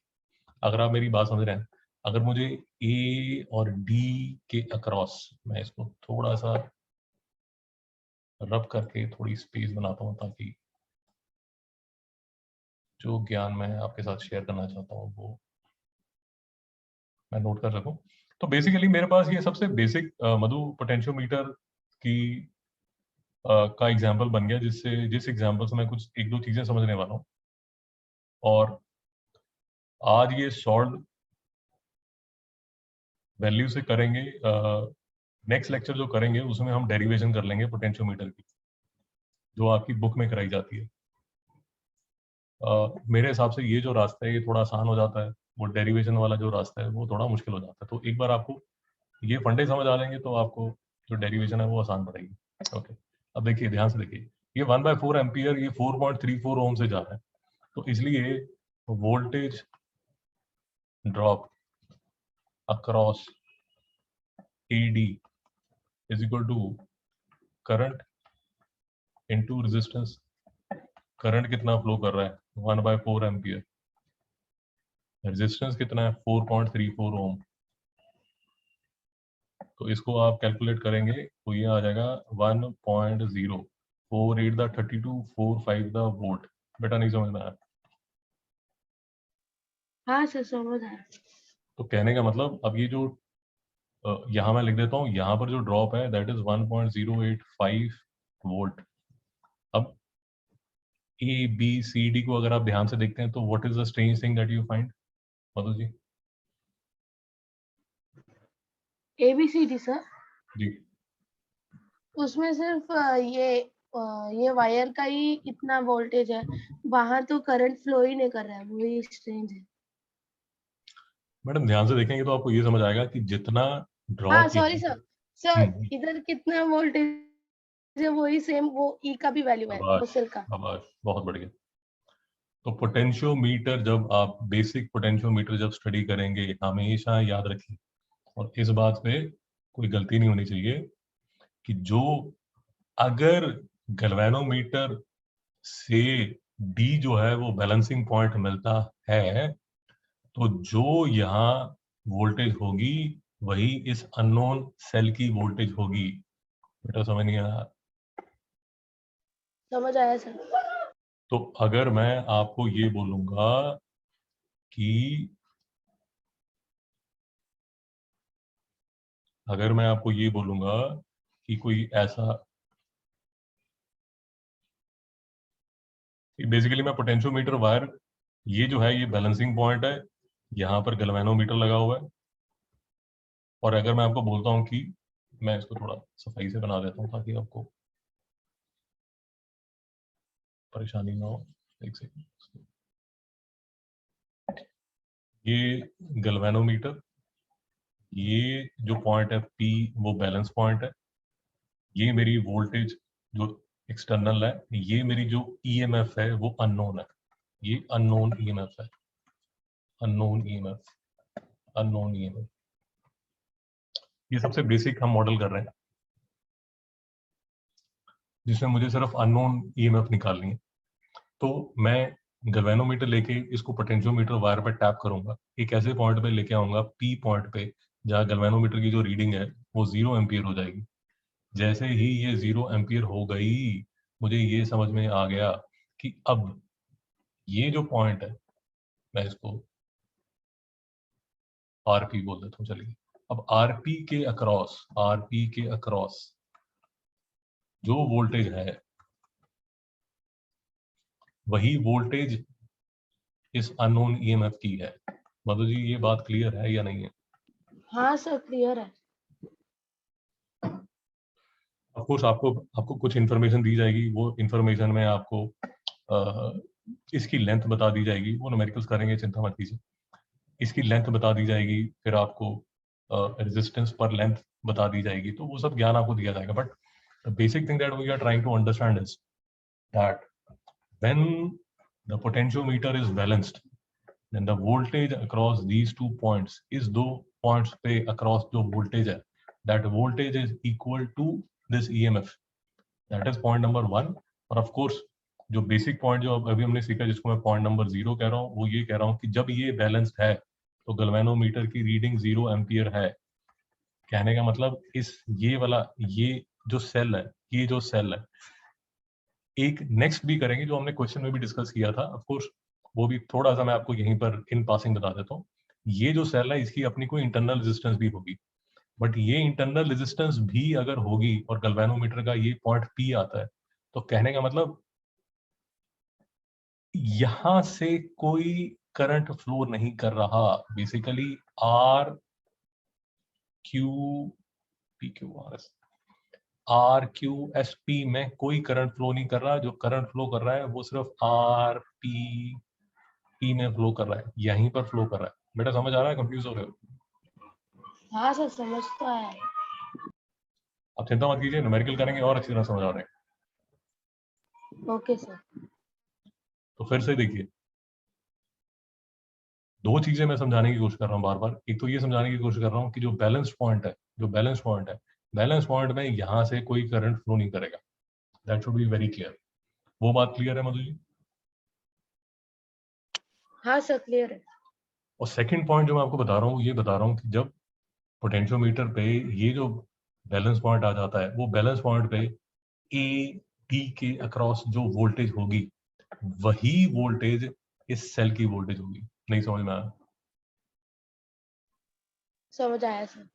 अगर आप मेरी बात समझ रहे हैं, अगर मुझे ए और डी के अक्रॉस, मैं इसको थोड़ा सा रब करके थोड़ी स्पेस बनाता हूँ ताकि जो ज्ञान मैं आपके साथ शेयर करना चाहता हूँ वो मैं नोट कर सकूं। तो मेरे पास ये सबसे बेसिक मधु पोटेंशियोमीटर की का एग्जांपल बन गया, जिस एग्जांपल से मैं कुछ एक दो चीजें समझने वाला हूँ। और आज ये सॉल्व वैल्यू से करेंगे। नेक्स्ट लेक्चर जो करेंगे उसमें हम डेरिवेशन कर लेंगे पोटेंशियोमीटर की, जो आपकी बुक में कराई जाती है। मेरे हिसाब से ये जो रास्ता है ये थोड़ा आसान हो जाता है, वो डेरिवेशन वाला जो रास्ता है वो थोड़ा मुश्किल हो जाता है। तो एक बार आपको ये फंडे समझ आ जाएंगे तो आपको जो डेरिवेशन है वो आसान पड़ेगी। ओके, अब देखिए ध्यान से देखिए, ये 1/4 एम्पियर ये 4.34 ओम से जा रहा है। तो इसलिए voltage drop across AD is equal to current into resistance. Current कितना फ्लो कर रहा है? 1/4 एम्पियर। रेजिस्टेंस कितना है? 4.34 ओम। तो इसको आप कैलकुलेट करेंगे तो ये आ जाएगा 1.048 द 3245 द वोल्ट। बेटा नहीं समझ में आया? हाँ सर समझ आया। तो कहने का मतलब, अब ये जो यहाँ मैं लिख देता हूँ, यहाँ पर जो ड्रॉप है दैट इज 1.085 वोल्ट। अब ABCD को अगर आप ध्यान से देखते हैं तो what is the strange thing that you find Madhu ji? ABCD sir, जी, उसमें सिर्फ ये वायर का ही इतना वोल्टेज है, वहां तो करंट फ्लो ही नहीं कर रहा है, वही स्ट्रेंज है। मैडम ध्यान से देखेंगे तो आपको ये समझ आएगा कि जितना हाँ ड्रॉप सॉरी यहाँ सर। पर। सर इधर कितना वोल्टेज है वही सेम, वो ई का भी वैल्यू है, वो आभार, सेल का। आभार, बहुत बढ़िया। तो पोटेंशियोमीटर, जब आप बेसिक पोटेंशियोमीटर जब स्टडी करेंगे, हमेशा याद रखिए, और इस बात पे कोई गलती नहीं होनी चाहिए, कि जो अगर गैल्वेनोमीटर से डी जो है वो बैलेंसिंग पॉइंट मिलता है, तो जो यहाँ वोल्टेज होगी वही इस अननोन सेल की वोल्टेज होगी। बेटा समझ नहीं आया? समझ आया सर। तो अगर मैं आपको ये बोलूंगा कि अगर मैं आपको ये बोलूंगा कि कोई ऐसा, बेसिकली मैं पोटेंशियोमीटर वायर, ये जो है ये बैलेंसिंग पॉइंट है, यहाँ पर गैल्वेनोमीटर लगा हुआ है, और अगर मैं आपको बोलता हूँ कि मैं इसको थोड़ा सफाई से बना देता हूँ ताकि आपको परेशानी ना हो। एक सेकंड, ये गैल्वेनोमीटर, ये जो पॉइंट है P वो बैलेंस पॉइंट है, ये मेरी वोल्टेज जो एक्सटर्नल है, ये मेरी जो EMF है वो अननोन है, ये अननोन EMF है, अननोन EMF, अननोन EMF। ये सबसे बेसिक हम मॉडल कर रहे हैं जिसमें मुझे सिर्फ अननोन EMF निकालनी है। तो मैं गैल्वेनोमीटर लेके इसको पोटेंशियोमीटर वायर पे टैप करूंगा, एक ऐसे पॉइंट पे लेके आऊंगा P पॉइंट पे जहाँ गैल्वेनोमीटर की जो रीडिंग है वो 0 एम्पियर हो जाएगी। जैसे ही ये 0 एम्पियर हो गई, मुझे ये समझ में आ गया कि अब ये जो पॉइंट है, मैं इसको RP बोल देता हूँ, चलिए। अब RP के अक्रॉस जो वोल्टेज है वही वोल्टेज इस अननोन EMF की है। मधु जी, ये बात क्लियर है या नहीं है? हाँ सर, क्लियर है। ऑफ कोर्स आपको आपको कुछ इन्फॉर्मेशन दी जाएगी, वो इन्फॉर्मेशन में आपको इसकी लेंथ बता दी जाएगी, वो न्यूमेरिकल्स करेंगे, चिंता मत कीजिए। इसकी लेंथ बता दी जाएगी, फिर आपको रेजिस्टेंस पर लेंथ बता दी जाएगी, तो वो सब ज्ञान आपको दिया जाएगा। But the basic thing that we are trying to understand is that when the potentiometer is balanced, then the voltage across these 2 points is दो पॉइंट्स पे across जो वोल्टेज है, that voltage is equal to this EMF. That is point number 1. और of course जो basic point जो अभी हमने सीखा, जिसको मैं पॉइंट नंबर 0 कह रहा हूँ, वो ये कह रहा हूँ कि जब ये बैलेंस्ड है तो गैल्वेनोमीटर की रीडिंग 0 एम्पियर है। कहने का मतलब इस ये वाला ये जो सेल है, ये जो सेल है, एक नेक्स्ट भी करेंगे जो हमने क्वेश्चन में भी डिस्कस किया था, ऑफ कोर्स वो भी थोड़ा सा मैं आपको यहीं पर इन पासिंग बता देता हूँ। ये जो सेल है इसकी अपनी कोई इंटरनल रेजिस्टेंस भी होगी, बट ये इंटरनल रेजिस्टेंस भी अगर होगी और गैल्वेनोमीटर का ये पॉइंट P आता है, तो कहने का मतलब यहां से कोई करंट फ्लो नहीं कर रहा। बेसिकली RQSP में कोई करंट फ्लो नहीं कर रहा। जो करंट फ्लो कर रहा है वो सिर्फ P में फ्लो कर रहा है, यहीं पर फ्लो कर रहा है। बेटा समझ आ रहा है, कंफ्यूज हो रहे हो? हाँ सर, समझ तो आया। आप चिंता मत कीजिए, न्यूमेरिकल करेंगे और अच्छी तरह समझ आ रहे हैं। Okay sir. तो फिर से देखिए, दो चीजें मैं समझाने की कोशिश कर रहा हूँ बार बार। एक तो ये समझाने की कोशिश कर रहा हूँ कि जो बैलेंस पॉइंट है, बैलेंस पॉइंट में यहां से कोई करंट फ्लो नहीं करेगा। That should be very clear. वो बात क्लियर है मधु जी? हाँ सर, क्लियर है। और सेकंड पॉइंट जो मैं आपको बता रहा हूँ, ये बता रहा हूँ कि जब पोटेंशियोमीटर पे ये जो बैलेंस पॉइंट आ जाता है, वो बैलेंस पॉइंट पे A D के अक्रॉस जो वोल्टेज होगी, वही वोल्टेज इस सेल की वोल्टेज होगी। नहीं समझ में आया? समझ आया सर।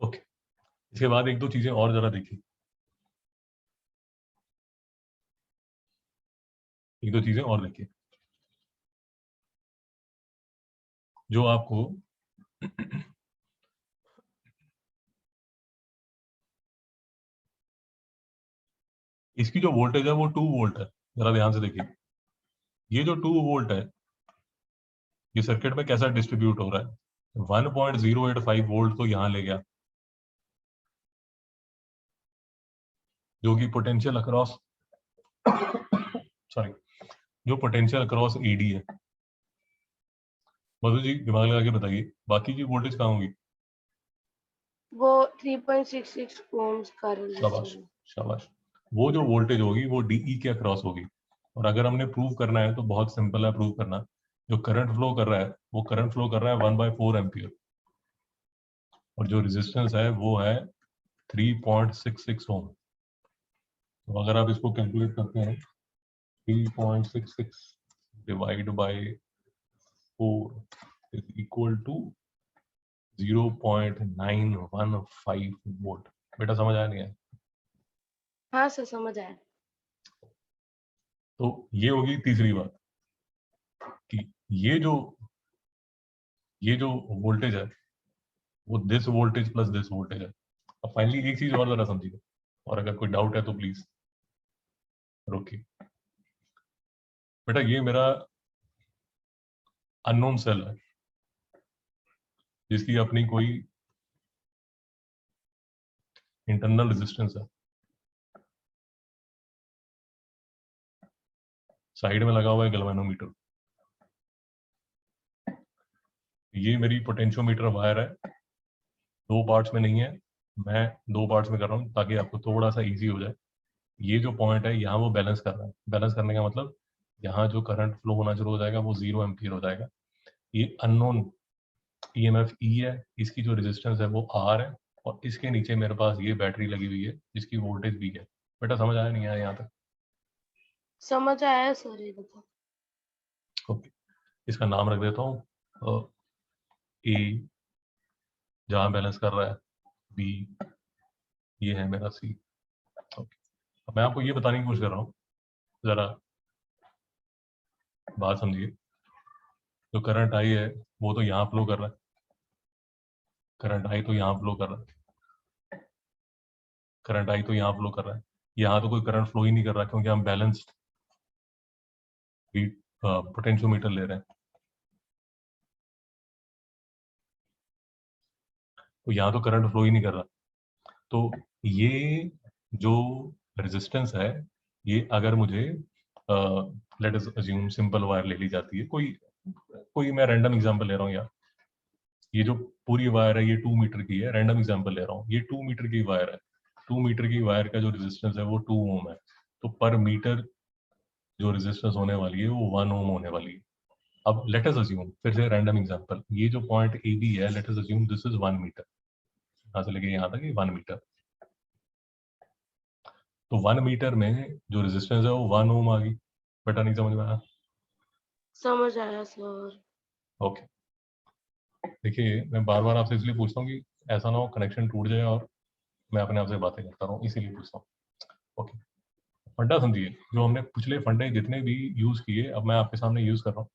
ओके, इसके बाद एक दो चीजें और जरा देखिए, एक दो चीजें और देखिए जो आपको इसकी जो वोल्टेज है वो 2 वोल्ट है। जरा ध्यान से देखिए, ये जो 2 वोल्ट है ये सर्किट में कैसा डिस्ट्रीब्यूट हो रहा है। 1.085 वोल्ट तो यहां ले गया, जो कि पोटेंशियल अक्रॉस सॉरी, जो पोटेंशियल अक्रॉस AD है। मधु जी दिमाग लगा के बताइए, बाकी की वोल्टेज कहाँ होगी? वो 3.66 ओम्स का शाबाश, रेजिस्टर है। शाबाश। वो जो वोल्टेज होगी वो DE के अक्रॉस होगी। और अगर हमने प्रूव करना है तो बहुत सिंपल है प्रूव करना। जो करंट फ्लो कर रहा है वो करंट फ्लो कर रहा है 1/4 एम्पियर, और जो रेजिस्टेंस है वो है 3.66 ओम। तो अगर आप इसको कैलकुलेट करते हैं, 3.66 divide by 4 is equal to 0.915 volt. बेटा समझ आया नहीं है? हाँ सर, समझ आया। तो ये होगी तीसरी बात कि ये जो ये जो वोल्टेज है वो this voltage plus this voltage है। अब फाइनली एक चीज और जरा समझिए, और अगर कोई डाउट है तो प्लीज रोकिए। बेटा ये मेरा अननोन सेल है जिसकी अपनी कोई इंटरनल रेजिस्टेंस है, साइड में लगा हुआ है गैल्वेनोमीटर। ये मेरी पोटेंशियोमीटर वायर है, दो पार्ट्स में नहीं है, मैं दो पार्ट्स में कर रहा हूँ ताकि आपको थोड़ा सा इजी हो जाए। ये जो पॉइंट है यहाँ वो बैलेंस कर रहा है, बैलेंस करने का मतलब यहाँ जो करंट फ्लो होना शुरू हो जाएगा वो 0 एम्पीयर हो जाएगा। ये अननोन ईएमएफ ई है, इसकी जो रेजिस्टेंस है वो आर है, और इसके नीचे मेरे पास ये बैटरी लगी हुई है जिसकी वोल्टेज भी है। बेटा समझ आया नहीं आया यहाँ तक? समझ आया सर, ये बताओ। ओके, इसका नाम रख देता हूँ ए, जहाँ बैलेंस कर रहा है, बी, ये है मेरा सी। ओके, अब मैं आपको ये बताने की कोशिश कर रहा हूँ, जरा बात समझिए। जो करंट आई है वो तो यहाँ फ्लो कर रहा है, करंट आई तो यहाँ फ्लो कर रहा है, करंट आई तो यहाँ फ्लो कर रहा है, यहाँ तो कोई करंट फ्लो ही नहीं कर रहा क्योंकि हम बैलेंस्ड पोटेंशियोमीटर ले रहे हैं। तो यहाँ तो करंट फ्लो ही नहीं कर रहा। तो ये जो रेजिस्टेंस है, ये अगर मुझे late us assume simple wire ले ली जाती है, कोई कोई मैं रैंडम एग्जांपल ले रहा हूँ यार, ये जो पूरी वायर है ये 2 मीटर की है, रैंडम एग्जांपल ले रहा हूँ, ये 2 मीटर की वायर है, 2 मीटर की वायर का जो रेजिस्टेंस है वो 2 ओम है। तो पर मीटर जो रेजिस्टेंस होने वाली है वो 1 ओम होने वाली है। अब लेट अस अज्यूम, फिर से रैंडम एग्जांपल, ये जो पॉइंट ए बी है, let us assume this is 1 metre, यहाँ से लेके यहाँ तक 1 मीटर। तो 1 मीटर में जो रेजिस्टेंस है वो 1 ओम आ गई। बेटा नहीं समझ में आया? समझ आया सर। ओके, देखिए मैं बार बार आपसे इसलिए पूछता हूँ कि ऐसा ना हो कनेक्शन टूट जाए और मैं अपने आप से बातें करता रहूँ, इसीलिए पूछता हूँ। ओके, फंडा समझिए, जो हमने पिछले फंडे जितने भी यूज किए अब मैं आपके सामने यूज कर रहा हूँ,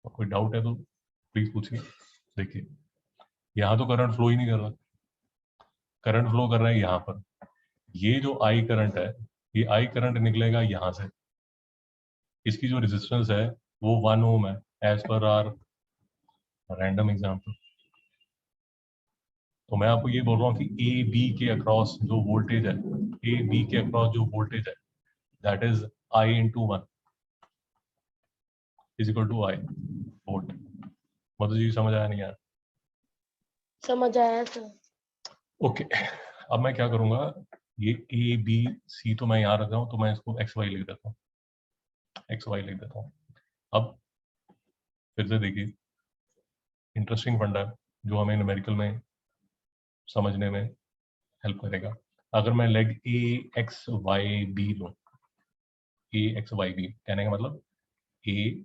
और कोई डाउट है तो प्लीज पूछिए। देखिए यहाँ तो करंट फ्लो ही नहीं कर रहा, करंट फ्लो कर रहा है यहाँ पर। ये जो आई करंट है, ये आई करंट निकलेगा यहाँ से, इसकी जो रेजिस्टेंस है वो 1 ओम है as per are random example. तो मैं आपको ये बोल रहा हूँ कि ए बी के अक्रॉस जो वोल्टेज है, ए बी के अक्रॉस जो वोल्टेज है, that is I into 1 is equal to I volt. मतलब जी समझ आया नहीं आया? समझ आया सर। ओके, अब मैं क्या करूंगा, ये ए बी सी तो मैं यहाँ रख रहा हूँ, तो मैं इसको एक्स वाई लिख देता हूँ, एक्स वाई लिख देता हूँ। अब फिर से देखिए, इंटरेस्टिंग फंडा है जो हमें न्यूमेरिकल में समझने में हेल्प करेगा। अगर मैं लेग ए एक्स वाई बी लूँ, ए एक्स वाई बी कहने का मतलब ए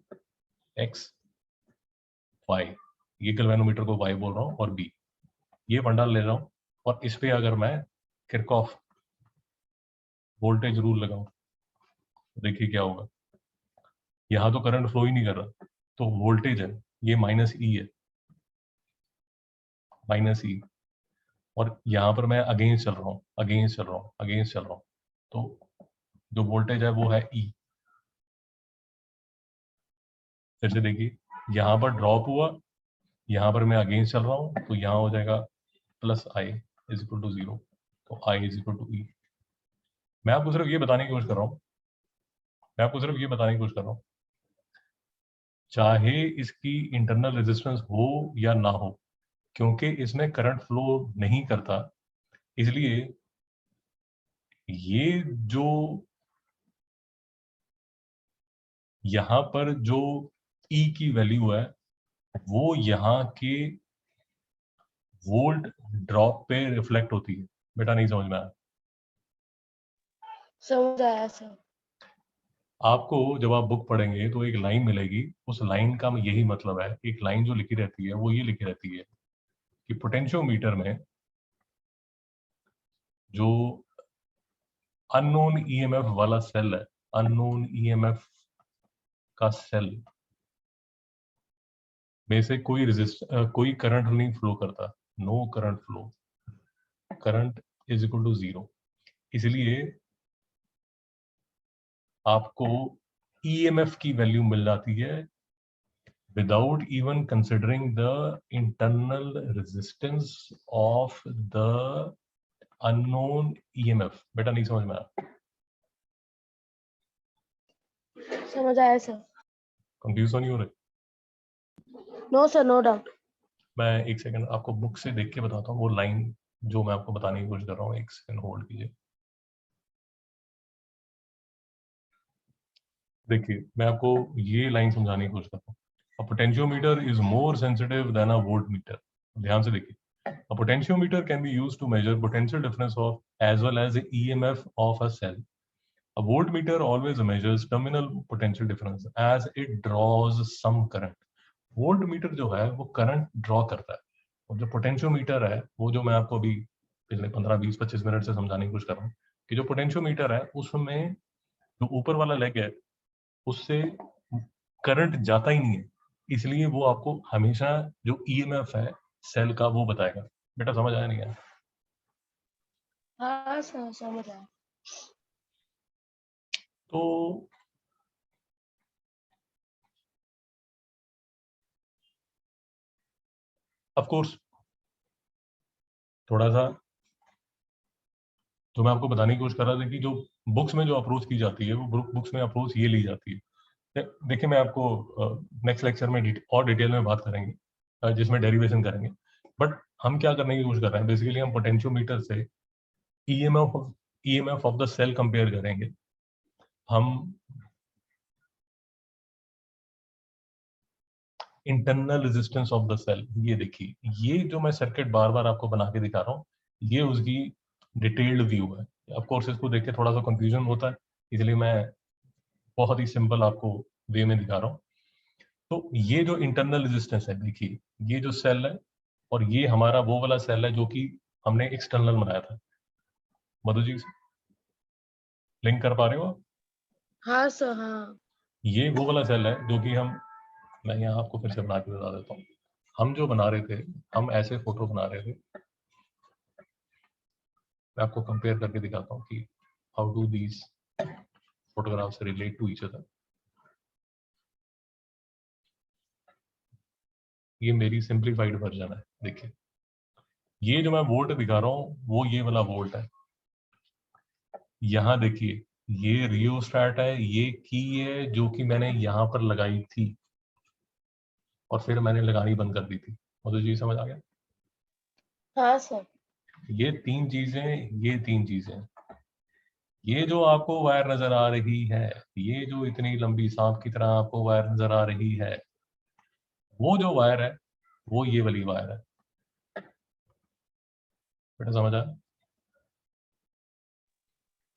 एक्स वाई, ये गैल्वेनोमीटर को वाई बोल रहा हूँ, और बी ये फंडा ले रहा हूँ, और इस पे अगर मैं किरचॉफ वोल्टेज रूल लगाऊं, देखिए क्या होगा। यहाँ तो करंट फ्लो ही नहीं कर रहा, तो वोल्टेज है ये माइनस ई है, माइनस ई, और यहाँ पर मैं अगेंस्ट चल रहा हूँ, अगेंस्ट चल रहा हूँ, अगेंस्ट चल रहा हूँ, तो जो वोल्टेज है वो है ई। फिर से देखिए, यहाँ पर ड्रॉप हुआ, यहाँ पर मैं अगेंस्ट चल रहा हूँ, तो यहाँ हो जाएगा plus I is equal to 0, तो I is equal to E. मैं आपको सिर्फ ये बताने की कोशिश कर रहा हूँ, मैं आपको सिर्फ ये बताने की कोशिश कर रहा हूँ, चाहे इसकी इंटरनल रेजिस्टेंस हो या ना हो, क्योंकि इसमें करंट फ्लो नहीं करता, इसलिए ये जो यहाँ पर जो ई की वैल्यू है वो यहाँ के वोल्ट ड्रॉप पे रिफ्लेक्ट होती है। बेटा नहीं समझ में आया? समझ आया सर। आपको जब आप बुक पढ़ेंगे तो एक लाइन मिलेगी, उस लाइन का यही मतलब है, एक लाइन जो लिखी रहती है वो ये लिखी रहती है कि पोटेंशियोमीटर में जो अननोन ईएमएफ वाला सेल है, अननोन ईएमएफ का सेल में से कोई करंट नहीं फ्लो करता, no current flow, current is equal to 0। इसलिए आपको ईएमएफ की वैल्यू मिल जाती है without even considering the internal resistance of the unknown EMF। बेटा नहीं समझ में आया? समझ आया सर। कंफ्यूज तो नहीं हो रहे? No sir, no doubt. मैं एक सेकंड आपको बुक से देख के बताता हूँ वो लाइन जो मैं आपको बताने की कोशिश कर रहा हूँ। एक सेकंड होल्ड कीजिए। देखिए मैं आपको ये लाइन समझाने की कोशिश करता हूँ। A potentiometer is more sensitive than a voltmeter. ध्यान से देखिए, a potentiometer can be used to measure potential difference of as well as the EMF of a cell. A voltmeter always measures terminal potential difference as it draws some current। Voltmeter जो है वो current draw करता है, और जो potentiometer है वो जो मैं आपको अभी पिछले 15-20-25 मिनट से समझाने की कोशिश कर रहा हूँ कि जो पोटेंशियोमीटर है उसमें जो ऊपर वाला लेग है उससे करंट जाता ही नहीं है, इसलिए वो आपको हमेशा जो ईएमएफ है सेल का वो बताएगा। बेटा समझ आया नहीं आया? हाँ सर, समझ आया। तो ऑफ कोर्स थोड़ा सा जो मैं आपको बताने की कोशिश कर रहा था कि जो बुक्स में जो अप्रोच की जाती है वो बुक्स में अप्रोच ये ली जाती है। देखिए मैं आपको नेक्स्ट लेक्चर में और डिटेल में बात करेंगे जिसमें डेरिवेशन करेंगे। बट हम क्या करने की कोशिश कर रहे हैं, बेसिकली हम पोटेंशियोमीटर से EMF of the cell compare करेंगे। हम internal resistance of the cell, ये देखिए ये जो मैं सर्किट बार बार आपको बना के दिखा रहा हूँ ये उसकी डिटेल्ड व्यू है। ऑफ कोर्स इसको देख के थोड़ा सा कंफ्यूजन होता है, इसलिए मैं बहुत ही सिंपल आपको वे में दिखा रहा हूँ। तो ये जो इंटरनल रेजिस्टेंस है, देखिए ये जो सेल है और ये हमारा वो वाला सेल है जो कि हमने एक्सटर्नल बनाया था। मधु जी लिंक कर पा रहे हो आप? हाँ सर, हाँ। ये वो वाला सेल है जो कि मैं यहाँ आपको फिर से बना के बता देता हूँ। हम जो बना रहे थे, हम ऐसे फोटो बना रहे थे। मैं आपको कंपेयर करके दिखाता हूँ कि how do these photographs relate to each other. ये मेरी सिंप्लीफाइड वर्जन है। देखिए ये जो मैं वोल्ट दिखा रहा हूँ वो ये वाला वोल्ट है। यहाँ देखिए ये रियोस्टैट है, ये की है जो कि मैंने यहाँ पर लगाई थी और फिर मैंने लगानी बंद कर दी थी। मुझे जी समझ आ गया? हाँ सर। ये तीन चीजें, ये जो आपको वायर नजर आ रही है, ये जो इतनी लंबी सांप की तरह आपको वायर नजर आ रही है, वो जो वायर है वो ये वाली वायर है। बेटा समझ आया?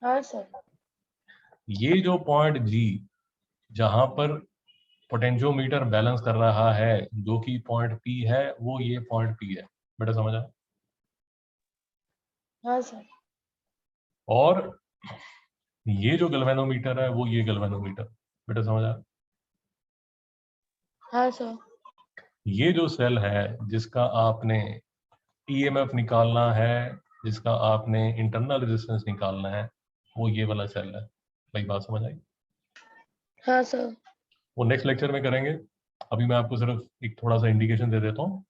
हाँ सर। ये जो पॉइंट जी जहां पर पोटेंशियोमीटर बैलेंस कर रहा है जो कि पॉइंट पी है, वो ये पॉइंट पी है। बेटा समझ आया? हाँ सर। और ये जो गैल्वेनोमीटर है वो ये गैल्वेनोमीटर। बेटा समझ आया? हाँ सर। ये जो सेल है जिसका आपने ईएमएफ निकालना है, जिसका आपने इंटरनल रेजिस्टेंस निकालना है, वो ये वाला सेल है। भाई बात समझ आई? हाँ सर। वो नेक्स्ट लेक्चर में करेंगे। अभी मैं आपको सिर्फ एक थोड़ा सा इंडिकेशन दे देता हूँ।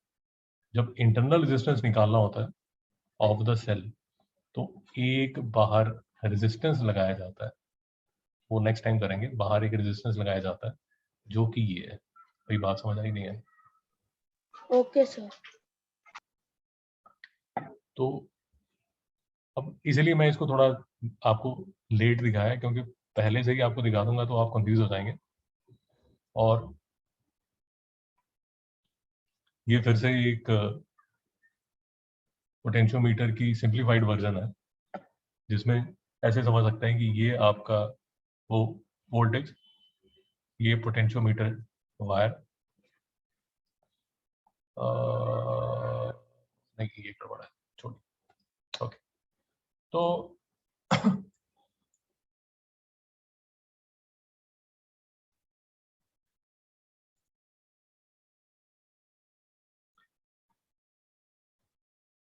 जब इंटरनल रेजिस्टेंस निकालना होता है ऑफ द सेल तो एक बाहर रेजिस्टेंस लगाया जाता है, वो नेक्स्ट टाइम करेंगे। बाहर एक रेजिस्टेंस लगाया जाता है जो कि ये है। भाई बात समझ आई नहीं है? Okay sir. तो अब इसलिए मैं इसको थोड़ा आपको लेट दिखाया, क्योंकि पहले से ही आपको दिखा दूंगा तो आप कंफ्यूज हो जाएंगे। और ये फिर से एक पोटेंशियोमीटर की सिंप्लीफाइड वर्जन है जिसमें ऐसे समझ सकते हैं कि ये आपका वो वोल्टेज, ये पोटेंशियोमीटर वायर नहीं, ये गड़बड़ है, छोड़िए। ओके तो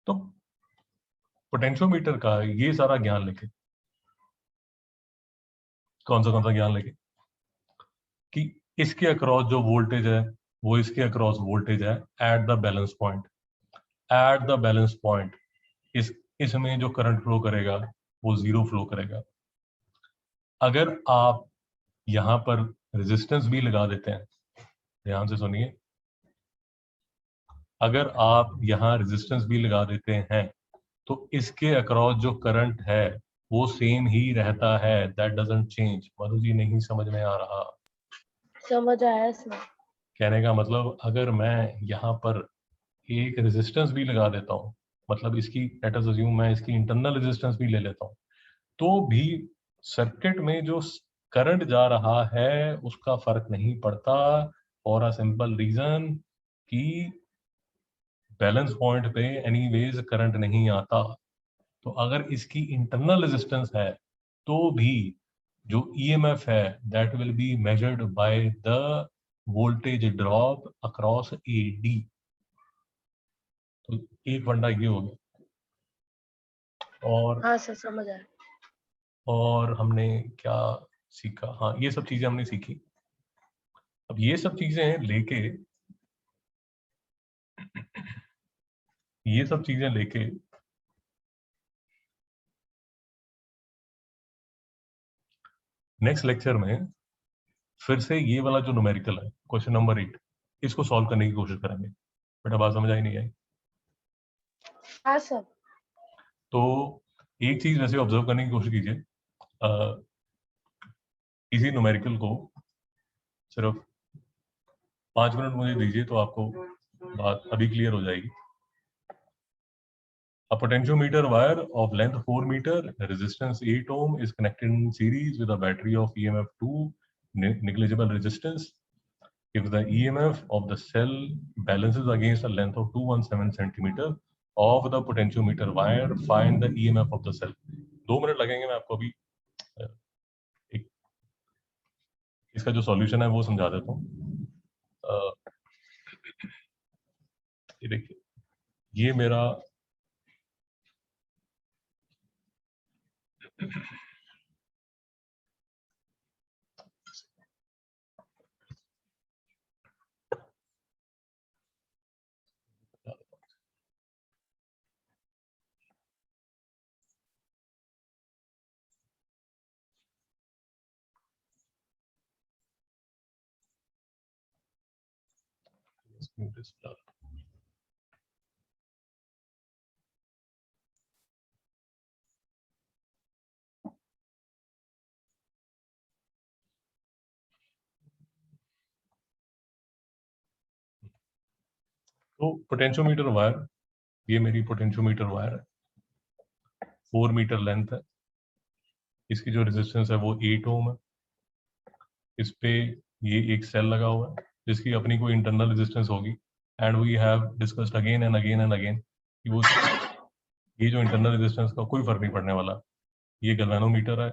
तो पोटेंशियोमीटर का ये सारा ज्ञान लेके, कौन सा ज्ञान लेके कि इसके अक्रॉस जो वोल्टेज है वो इसके अक्रॉस वोल्टेज है at the balance point. At the balance point इसमें जो करंट फ्लो करेगा वो जीरो फ्लो करेगा। अगर आप यहां पर रेजिस्टेंस भी लगा देते हैं, ध्यान से सुनिए, अगर आप यहां रेजिस्टेंस भी लगा देते हैं तो इसके अक्रॉस जो करंट है वो सेम ही रहता है, दैट डजंट चेंज। मधु जी नहीं समझ में आ रहा? समझ आया सर। कहने का मतलब अगर मैं यहाँ पर एक रेजिस्टेंस भी लगा देता हूँ, मतलब इसकी लेट अस अज्यूम मैं इसकी इंटरनल रेजिस्टेंस भी ले लेता हूँ, तो भी सर्किट में जो करंट जा रहा है उसका फर्क नहीं पड़ता, फॉर अ सिंपल रीजन कि बैलेंस पॉइंट पे एनीवेज करंट नहीं आता। तो अगर इसकी इंटरनल रेजिस्टेंस है तो भी जो ईएमएफ है that will be measured by the voltage drop across AD. तो एक फंडा ये हो गया। और हाँ सर, समझ आया। और हमने क्या सीखा? हाँ, ये सब चीजें हमने सीखी। अब ये सब चीजें लेके ये सब चीजें लेके नेक्स्ट लेक्चर में फिर से ये वाला जो न्यूमेरिकल है क्वेश्चन नंबर 8, इसको सॉल्व करने की कोशिश करेंगे। बेटा बात समझ आई नहीं आई? हाँ सर। तो एक चीज वैसे ऑब्जर्व करने की कोशिश कीजिए, इसी न्यूमेरिकल को सिर्फ 5 मिनट मुझे दीजिए तो आपको बात अभी क्लियर हो जाएगी। A potentiometer wire of length 4 meter, resistance 8 ohm is connected in series with a battery of EMF 2, negligible resistance. If the EMF of the cell balances against a length of 217 centimeter of the potentiometer wire, find the EMF of the cell. 2 minute लगेंगे, मैं आपको अभी एक इसका जो solution है वो समझा देता हूँ। ये देखिए, ये मेरा तो पोटेंशियोमीटर वायर, ये मेरी पोटेंशियोमीटर वायर है, 4 मीटर लेंथ है, इसकी जो रेजिस्टेंस है वो 8 ओम है। इस पे ये एक सेल लगा हुआ है जिसकी अपनी कोई इंटरनल रेजिस्टेंस होगी, and we have discussed again and again and again कि वो ये जो इंटरनल रेजिस्टेंस का कोई फर्क नहीं पड़ने वाला। ये गैल्वेनोमीटर है,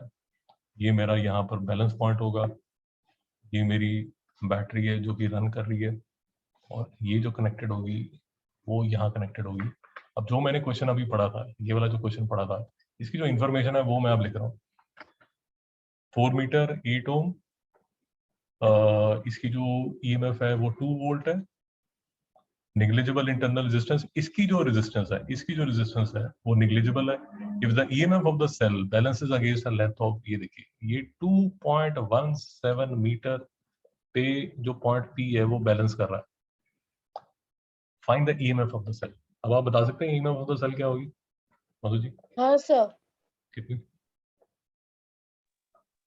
ये मेरा यहाँ पर बैलेंस पॉइंट होगा, ये मेरी बैटरी है जो कि रन कर रही है, और ये जो कनेक्टेड होगी वो यहाँ कनेक्टेड होगी। अब जो मैंने क्वेश्चन अभी पढ़ा था, ये वाला जो क्वेश्चन पढ़ा था, इसकी जो इन्फॉर्मेशन है वो मैं अब लिख रहा हूँ। 4 मीटर 8 ओम, इसकी जो ईएमएफ है वो 2 वोल्ट है, निग्लिजिबल इंटरनल रेजिस्टेंस, इसकी जो रेजिस्टेंस है वो निग्लिजिबल है। If the EMF of the cell balances against the length of, ये देखिए ये 2.17 मीटर पे जो पॉइंट पी है वो बैलेंस कर रहा है। Find the EMF of the cell. अब आप बता सकते हैं ईएमएफ ऑफ द सेल क्या होगी मधु जी? हाँ सर। कितनी?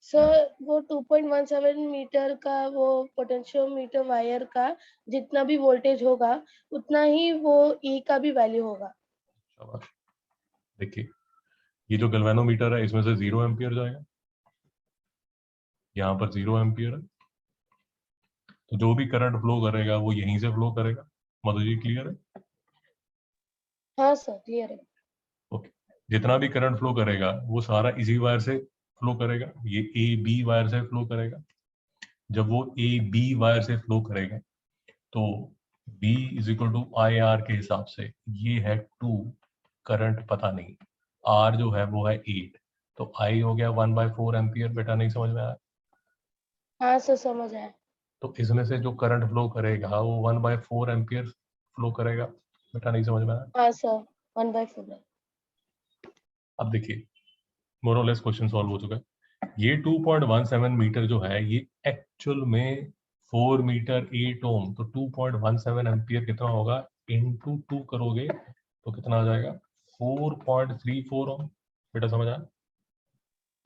सर वो 2.17 मीटर का वो पोटेंशियोमीटर वायर का जितना भी वोल्टेज होगा उतना ही वो ई का भी वैल्यू होगा। शाबाश। देखिए, ये जो गैल्वेनोमीटर है इसमें से 0 एम्पियर जाएगा, यहाँ पर 0 एम्पियर है, तो जो भी करंट फ्लो करेगा वो यहीं से फ्लो करेगा। मधु जी क्लियर है? हाँ सर, क्लियर है। ओके, जितना भी करंट फ्लो करेगा वो सारा इसी वायर से फ्लो करेगा, ये ए बी वायर से फ्लो करेगा। जब वो ए बी वायर से फ्लो करेगा तो B is equal to I R के हिसाब से ये है 2, करंट पता नहीं, R जो है वो है 8, तो I हो गया 1/4 एम्पियर। बेटा नहीं समझ में आया? हाँ सर समझ आया। तो इसमें से जो करंट फ्लो करेगा वो 1/4 एम्पियर फ्लो करेगा। बेटा नहीं समझ में आया? हाँ सर 1/4 है। अब देखिए मोर और लेस क्वेश्चन सॉल्व हो चुका है। ये 2.17 मीटर जो है ये एक्चुअल में 4 मीटर 8 ओम, तो 2.17 एम्पियर कितना होगा, इनटू 2 करोगे तो कितना आ जाएगा, 4.34 ओम। बेटा समझ आया?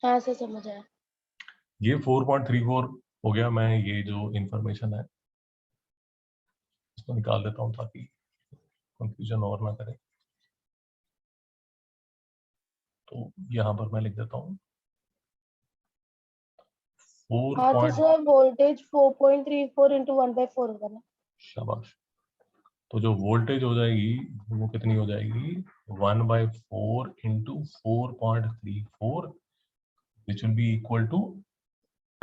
हाँ सर समझ आया। ये 4.34 हो गया। मैं ये जो इंफॉर्मेशन है इसको निकाल देता हूँ ताकि कंफ्यूजन और ना करे। तो यहाँ पर मैं लिख देता हूँ 4 हाँ तो पॉइंट, सर वोल्टेज 4.34 इंटू 1/4 होगा ना। शाबाश। तो जो वोल्टेज हो जाएगी वो कितनी हो जाएगी, 1/4 into 4.34, which will be equal to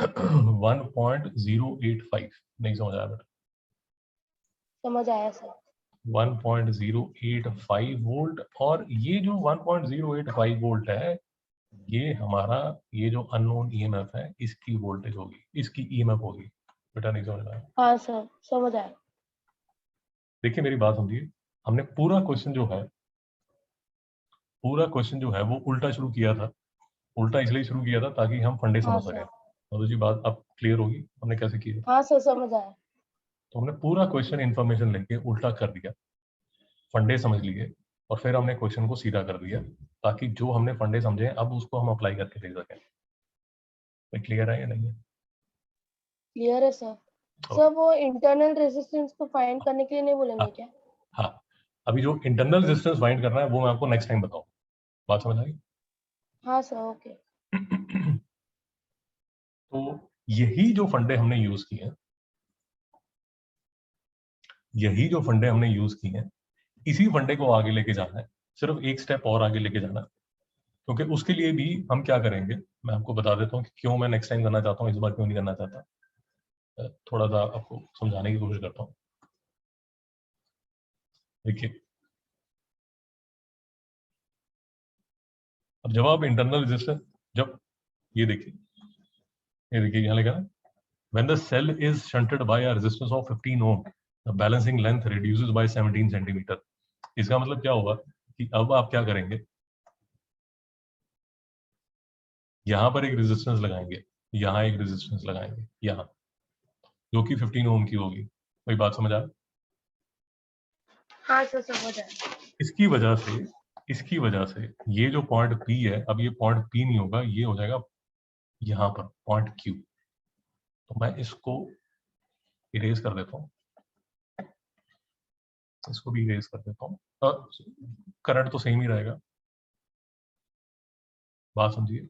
1.085। नहीं समझ आया बेटा? समझ आया सर। 1.085 वोल्ट। और ये जो 1.085 वोल्ट है ये हमारा, ये जो अननोन ईएमएफ है इसकी वोल्टेज होगी, इसकी ईएमएफ होगी। बेटा नहीं समझ आया? हाँ सर समझ आया। देखिए मेरी बात समझिए, हमने पूरा क्वेश्चन जो है, पूरा क्वेश्चन जो है वो उल्टा शुरू किया था। उल्टा इसलिए शुरू किया था ताकि हम फंडे हाँ समझ सकें। सर। तो जी बात अब क्लियर होगी हमने कैसे किया। हाँ सर समझ आया। तो हमने पूरा क्वेश्चन इन्फॉर्मेशन लेके उल्टा कर दिया, फंडे समझ लिए, और फिर हमने क्वेश्चन को सीधा कर दिया ताकि जो हमने फंडे समझे अब उसको हम अप्लाई करके देख सकें। तो क्लियर है या नहीं है? क्लियर है सर। ओके। सर वो इंटरनल रेजिस्टेंस को फाइंड करने के लिए नहीं बोलेंगे हाँ क्या? हाँ, अभी जो इंटरनल रेजिस्टेंस फाइंड करना है वो मैं आपको नेक्स्ट टाइम बताऊँ। बात समझ आई? हाँ सर ओके। तो यही जो फंडे हमने यूज किए हैं, यही जो फंडे हमने यूज किए हैं, इसी फंडे को आगे लेके जाना है, सिर्फ एक स्टेप और आगे लेके जाना है। क्योंकि उसके लिए भी हम क्या करेंगे, मैं आपको बता देता हूँ कि क्यों मैं नेक्स्ट टाइम करना चाहता हूँ, इस बार क्यों नहीं करना चाहता। थोड़ा सा आपको समझाने की कोशिश करता हूँ। देखिए अब जब आप इंटरनल रेजिस्टेंस, जब ये देखिए यहाँ लिखा है, when the cell is shunted by a resistance of 15 ohm, the balancing length reduces by 17 centimetre. इसका मतलब क्या होगा कि अब आप क्या करेंगे, यहाँ पर एक रेजिस्टेंस लगाएंगे, यहाँ एक रेजिस्टेंस लगाएंगे, यहाँ जो कि 15 ओम की होगी। कोई बात समझ आ? हाँ सर समझ आया। इसकी वजह से, इसकी वजह से ये जो पॉइंट पी है, अब ये पॉइंट पी नहीं होगा, ये हो जाएगा यहाँ पर पॉइंट क्यू। तो मैं इसको इरेज कर देता हूँ, इसको भी इरेज कर देता हूँ। करंट तो सेम ही रहेगा, बात समझिए।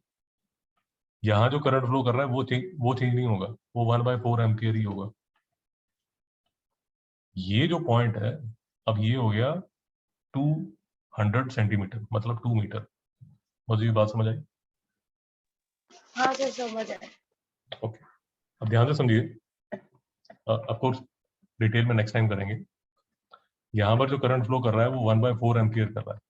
यहाँ जो करंट फ्लो कर रहा है वो चेंज नहीं होगा, वो 1/4 एम्पियर ही होगा। ये जो पॉइंट है अब ये हो गया 200 सेंटीमीटर, मतलब 2 मीटर। मुझे ये बात समझ आई? हाँ सर समझ आया। ओके, अब ध्यान से समझिए, ऑफ कोर्स डिटेल में नेक्स्ट टाइम करेंगे। यहाँ पर जो करंट फ्लो कर रहा है वो 1/4 एम्पियर कर रहा है।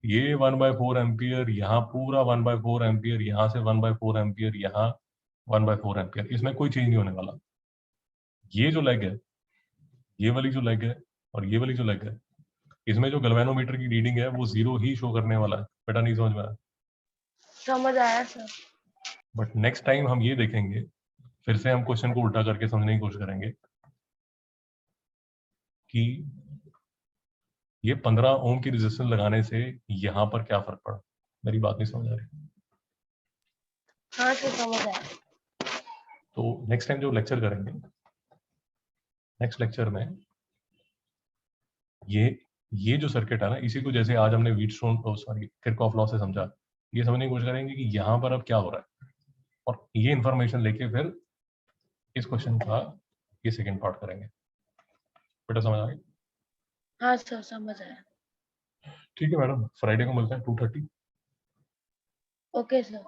ये 1/4 एम्पियर, यहाँ पूरा 1/4 एम्पियर, यहाँ से 1/4 एम्पियर, यहाँ 1/4 एम्पियर, इसमें कोई चेंज नहीं होने वाला। ये जो लेग है, ये वाली जो लेग है और ये वाली जो लेग है, इसमें जो गैल्वेनोमीटर की रीडिंग है वो 0 ही शो करने वाला है। बेटा नहीं समझ में आया? समझ आया सर। बट नेक्स्ट टाइम हम ये देखेंगे, फिर से हम क्वेश्चन को उल्टा करके समझने की कोशिश करेंगे कि ये 15 ओम की रेजिस्टेंस लगाने से यहाँ पर क्या फर्क पड़ा। मेरी बात नहीं समझ आ रही? हाँ सर समझ आया। तो नेक्स्ट टाइम जो लेक्चर करेंगे, नेक्स्ट लेक्चर में ये जो सर्किट है ना, इसी को जैसे आज हमने व्हीटस्टोन सॉरी किरचॉफ लॉ से समझा, ये समझने की कोशिश करेंगे कि यहाँ पर अब क्या हो रहा है, और ये इंफॉर्मेशन लेके फिर इस क्वेश्चन का ये सेकंड पार्ट करेंगे। बेटा समझ आ गई? हाँ सर समझ आया। ठीक है मैडम, फ्राइडे को मिलते हैं 2:30। Okay sir.